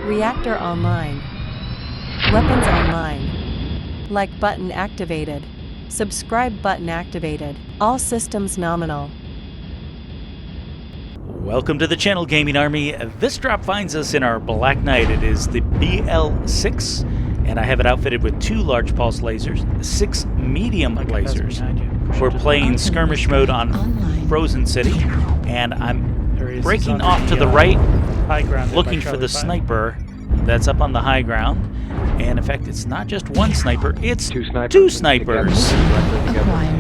Reactor online. Weapons online. Like button activated. Subscribe button activated. All systems nominal. Welcome to the channel, Gaming Army. This drop finds us in our Black Knight. It is the BL6, and I have it outfitted with 2 large pulse lasers, 6 medium lasers. We're playing skirmish mode on Frozen City, and I'm breaking off to the right, looking for the sniper that's up on the high ground. And in fact, it's not just one sniper, it's two snipers.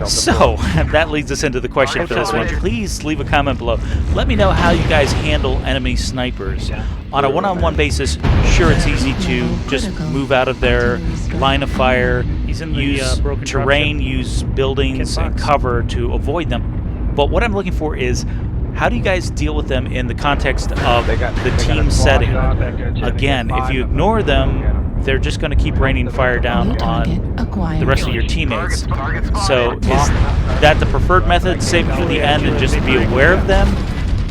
So, that leads us into the question for this one. Please leave a comment below. Let me know how you guys handle enemy snipers. On a one-on-one basis, sure, it's easy to just move out of their line of fire, use terrain, use buildings and cover to avoid them. But what I'm looking for is, how do you guys deal with them in the context of the team setting? Again, if you ignore them, they're just going to keep raining fire down on the rest of your teammates. So is that the preferred method, save it for the end and just be aware of them?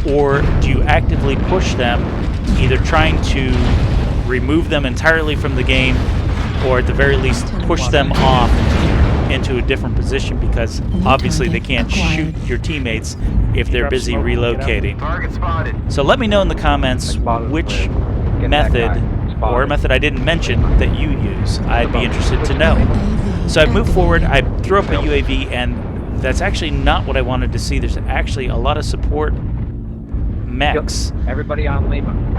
Or do you actively push them, either trying to remove them entirely from the game, or at the very least push them off into a different position, because obviously they can't shoot your teammates if they're busy relocating. So let me know in the comments which method or a method I didn't mention that you use. I'd be interested to know. So I've moved forward, I threw up a UAV, and that's actually not what I wanted to see. There's actually a lot of support mechs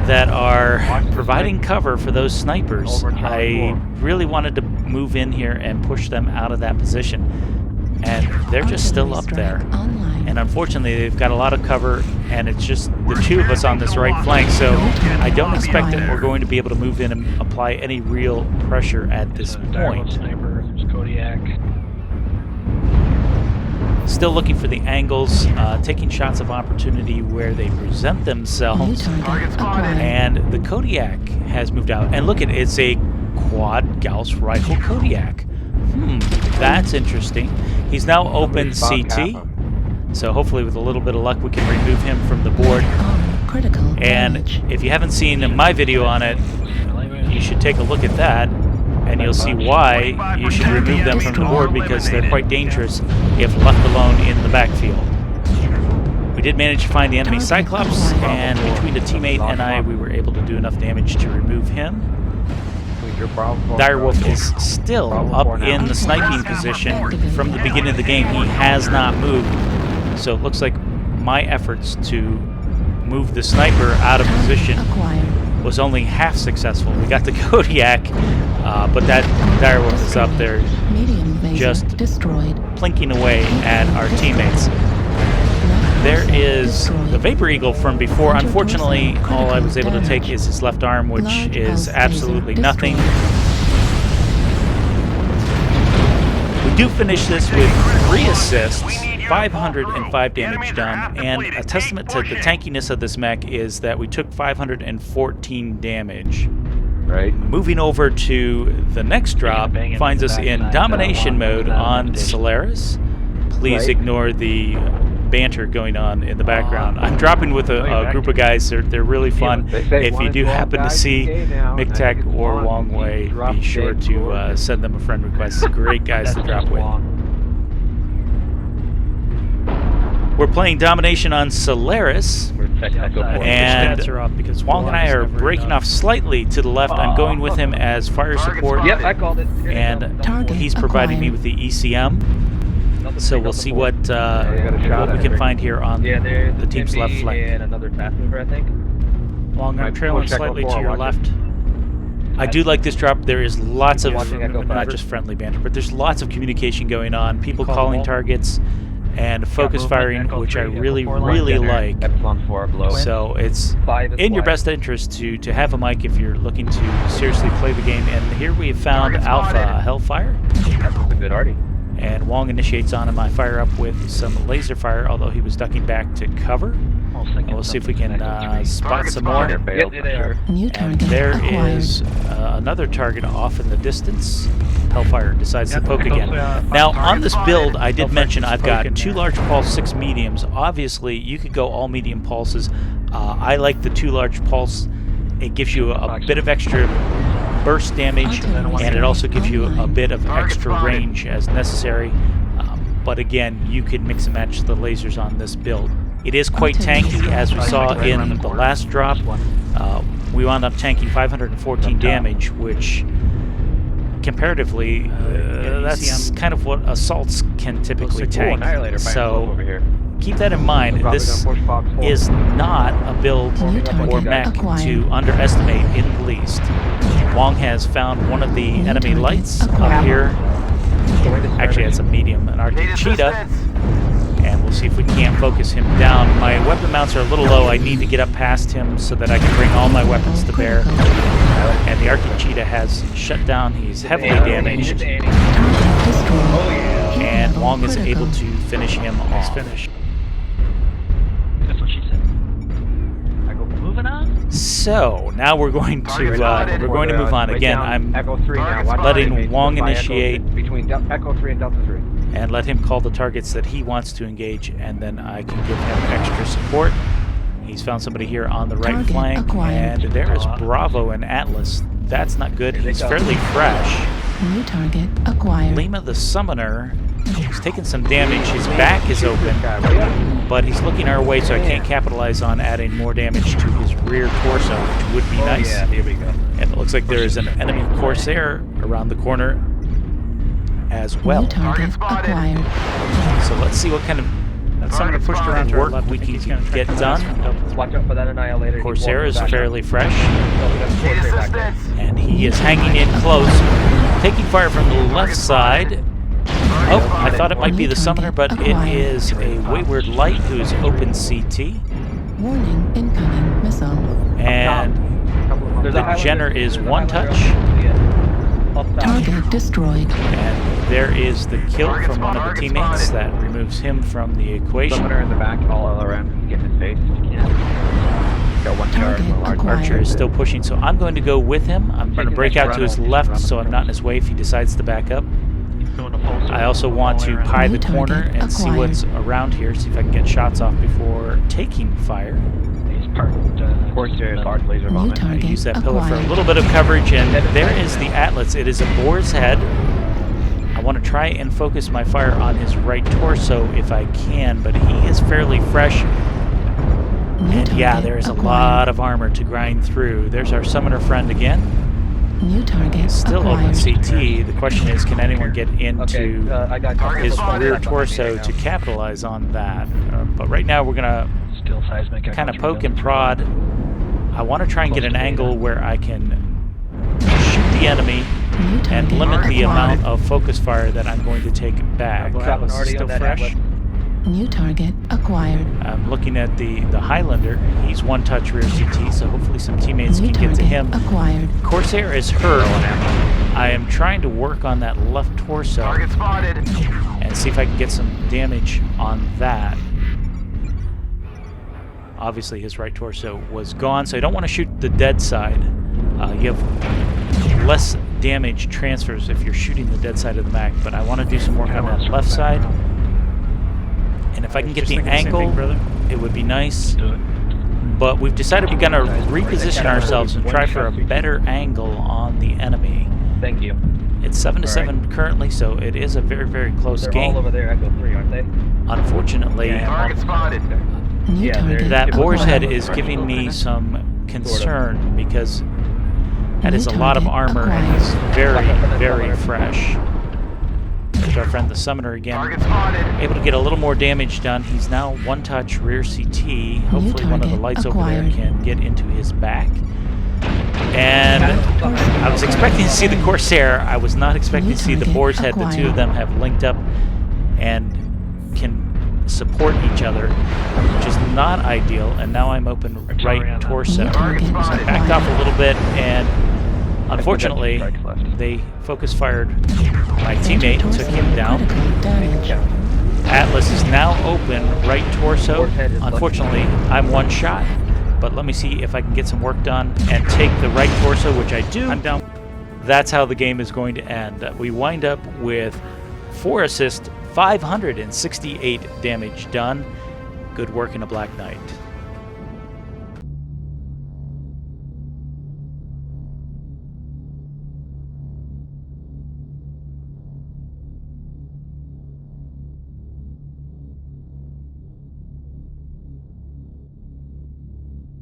that are providing cover for those snipers. I really wanted to move in here and push them out of that position, and they're just still up there. And unfortunately, they've got a lot of cover, and it's just the 2 of us on this right flank, so I don't expect that we're going to be able to move in and apply any real pressure at this point. Still looking for the angles, taking shots of opportunity where they present themselves. And the Kodiak has moved out. And look, it's a quad Gauss rifle Kodiak. That's interesting. He's now open CT. So hopefully with a little bit of luck we can remove him from the board. And if you haven't seen my video on it, you should take a look at that, and you'll see why you should remove them from the board, because they're quite dangerous if left alone in the backfield. We did manage to find the enemy Cyclops, and between a teammate and I, we were able to do enough damage to remove him. Direwolf is still up in the sniping position from the beginning of the game. He has not moved. So it looks like my efforts to move the sniper out of position was only half successful. We got the Kodiak, but that Direwolf is up there just plinking away at our teammates. There is the Vapor Eagle from before. Unfortunately, all I was able to take is his left arm, which is absolutely nothing. We do finish this with 3 assists, 505 damage done, and a testament to the tankiness of this mech is that we took 514 damage. Right. Moving over to the next drop finds us in domination mode on Solaris. Please ignore the banter going on in the background. I'm dropping with a group of guys. They're really fun. If you do happen to see McTech or Wong Wei, be sure to send them a friend request. Great guys to drop with. We're playing domination on Solaris, and Wong and I are breaking off slightly to the left. I'm going with him as fire support, and he's providing me with the ECM. So we'll see what we can find here on the team's left flank. Wong, I'm trailing slightly to your left. I do like this drop. There is lots of, not just friendly banter, but there's lots of communication going on. People calling targets and focus firing, which I really like. So it's in your best interest to have a mic if you're looking to seriously play the game. And here we have found Alpha Hellfire. That's a good arty. And Wong initiates on him. I fire up with some laser fire, although he was ducking back to cover. And we'll see if we can spot some more. And there is another target off in the distance. Hellfire decides to poke again. Now, on this build, I did mention I've got 2 large pulse, 6 mediums. Obviously, you could go all medium pulses. I like the 2 large pulse it gives you a bit of extra burst damage, and it also gives you a bit of extra range as necessary. But again, you can mix and match the lasers on this build. It is quite tanky, as we saw in the last drop. We wound up tanking 514 damage, which comparatively, that's kind of what assaults can typically tank. So keep that in mind. This is not a build or mech to underestimate in the least. Wong has found one of the enemy lights up here. Actually, it's a medium, an Arctic Cheetah. And we'll see if we can't focus him down. My weapon mounts are a little low. I need to get up past him so that I can bring all my weapons to bear. And the Arctic Cheetah has shut down. He's heavily damaged. And Wong is able to finish him off. That's what she said. I go moving on. So now we're going to move on. Again, I'm letting Wong initiate between Echo 3 and Delta 3. And let him call the targets that he wants to engage, and then I can give him extra support. He's found somebody here on the right flank, and there is Bravo and Atlas. That's not good. He's fairly fresh. New target acquired. Lima the Summoner, he's taken some damage. His back is open, but he's looking our way, so I can't capitalize on adding more damage to his rear torso, which would be nice. Yeah, here we go. And it looks like there is an enemy Corsair around the corner as well. New target acquired. So let's see what kind of work we can get done. Watch out for that Annihilator. Corsair is fairly fresh, and he is hanging in close, taking fire from the left side. Oh, I thought it might be the Summoner, but it is a Wayward Light who is open CT. Warning, incoming missile. And the Jenner is one touch. Target destroyed. And there is the kill from one of the teammates. That removes him from the equation. Summoner in the back, all around. Get in his face if you can. Got one charge. Archer is still pushing, so I'm going to go with him. I'm going to break out to his left so I'm not in his way if he decides to back up. I also want to pie the corner and see what's around here, see if I can get shots off before taking fire. Corsair large laser bomb. I use that pillar for a little bit of coverage, and there is the Atlas. It is a boar's head. I want to try and focus my fire on his right torso if I can, but he is fairly fresh. And yeah, there is a lot of armor to grind through. There's our Summoner friend again. New target Still acquired. open CT. The question is, can anyone get into his rear torso to capitalize on that? But right now we're going to Still seismic. kind of poke and prod. I want to try and get an angle where I can shoot the enemy and limit the amount of focus fire that I'm going to take back. Atlas is still fresh. New target acquired. I'm looking at the Highlander. He's one touch rear CT, so hopefully some teammates New can get to him. acquired. Corsair is hurt. I am trying to work on that left torso and see if I can get some damage on that. Obviously his right torso was gone, so I don't want to shoot the dead side. You have less damage transfers if you're shooting the dead side of the mech, but I want to do some work on that left side. And if I can get the angle, it would be nice. But we've decided we're going to reposition ourselves and try for a better angle on the enemy. Thank you. It's 7-7 currently, so it is a very, very close They're game. all over there, Echo 3, aren't they? Unfortunately, New target that boar's head acquired. is giving me some concern because that is a lot of armor and he's very, very fresh. There's our friend the Summoner again. Able to get a little more damage done. He's now one touch rear CT. Hopefully one of the lights over there can get into his back. And I was expecting to see the Corsair. I was not expecting to see the boar's head. The two of them have linked up and can support each other, which is not ideal. And now I'm open right torso. So I backed off a little bit, and unfortunately they focus fired my teammate and took him down. Atlas is now open right torso. Unfortunately, I'm one shot, but let me see if I can get some work done and take the right torso, which I do. I'm down. That's how the game is going to end. We wind up with 4 assists, 568 damage done. Good work in a Black Knight.